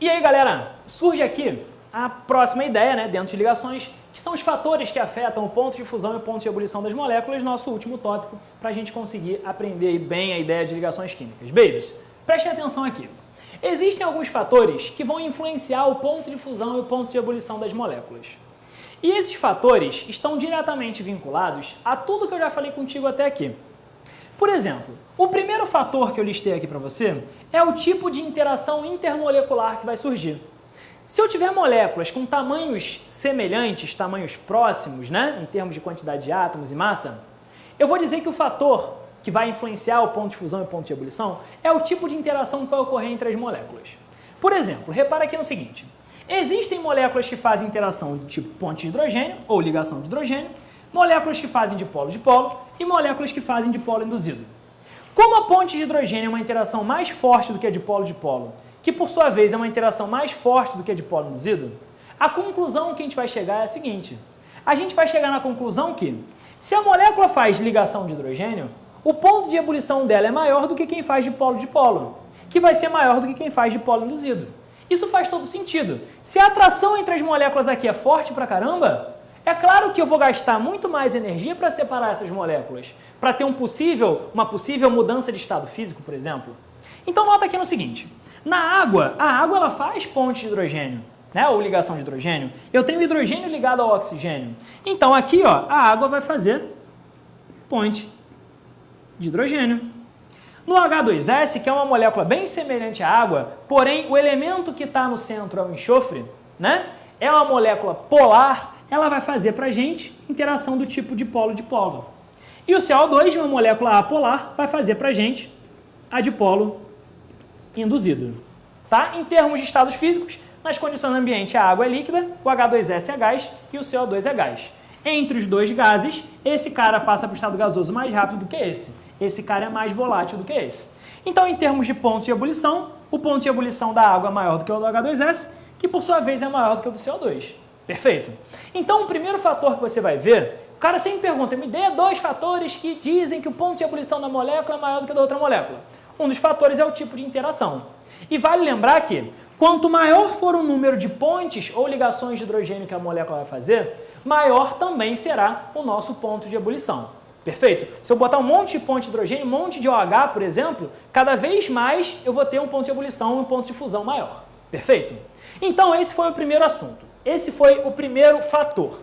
E aí, galera, surge aqui a próxima ideia, né, dentro de ligações, que são os fatores que afetam o ponto de fusão e o ponto de ebulição das moléculas, nosso último tópico, para a gente conseguir aprender bem a ideia de ligações químicas. Babies, prestem atenção aqui. Existem alguns fatores que vão influenciar o ponto de fusão e o ponto de ebulição das moléculas. E esses fatores estão diretamente vinculados a tudo que eu já falei contigo até aqui. Por exemplo, o primeiro fator que eu listei aqui para você é o tipo de interação intermolecular que vai surgir. Se eu tiver moléculas com tamanhos semelhantes, tamanhos próximos, né, em termos de quantidade de átomos e massa, eu vou dizer que o fator que vai influenciar o ponto de fusão e o ponto de ebulição é o tipo de interação que vai ocorrer entre as moléculas. Por exemplo, repara aqui no seguinte, existem moléculas que fazem interação do tipo ponte de hidrogênio ou ligação de hidrogênio, moléculas que fazem dipolo e moléculas que fazem dipolo induzido. Como a ponte de hidrogênio é uma interação mais forte do que a dipolo-dipolo, que por sua vez é uma interação mais forte do que a dipolo induzido, a conclusão que a gente vai chegar é a seguinte. A gente vai chegar na conclusão que, se a molécula faz ligação de hidrogênio, o ponto de ebulição dela é maior do que quem faz dipolo-dipolo, que vai ser maior do que quem faz dipolo induzido. Isso faz todo sentido. Se a atração entre as moléculas aqui é forte pra caramba, é claro que eu vou gastar muito mais energia para separar essas moléculas, para ter uma possível mudança de estado físico, por exemplo. Então nota aqui no seguinte, na água, a água ela faz ponte de hidrogênio, né, ou ligação de hidrogênio. Eu tenho hidrogênio ligado ao oxigênio. Então aqui, ó, a água vai fazer ponte de hidrogênio. No H2S, que é uma molécula bem semelhante à água, porém o elemento que está no centro é o enxofre, né, é uma molécula polar, ela vai fazer para a gente interação do tipo dipolo-dipolo. E o CO2, uma molécula apolar, vai fazer para a gente a dipolo induzido. Tá? Em termos de estados físicos, nas condições do ambiente a água é líquida, o H2S é gás e o CO2 é gás. Entre os dois gases, esse cara passa para o estado gasoso mais rápido do que esse. Esse cara é mais volátil do que esse. Então, em termos de ponto de ebulição, o ponto de ebulição da água é maior do que o do H2S, que por sua vez é maior do que o do CO2. Perfeito? Então, o primeiro fator que você vai ver, o cara sempre pergunta, me dê dois fatores que dizem que o ponto de ebulição da molécula é maior do que o da outra molécula. Um dos fatores é o tipo de interação. E vale lembrar que, quanto maior for o número de pontes ou ligações de hidrogênio que a molécula vai fazer, maior também será o nosso ponto de ebulição. Perfeito? Se eu botar um monte de ponte de hidrogênio, um monte de OH, por exemplo, cada vez mais eu vou ter um ponto de ebulição e um ponto de fusão maior. Perfeito? Então, esse foi o primeiro assunto. Esse foi o primeiro fator.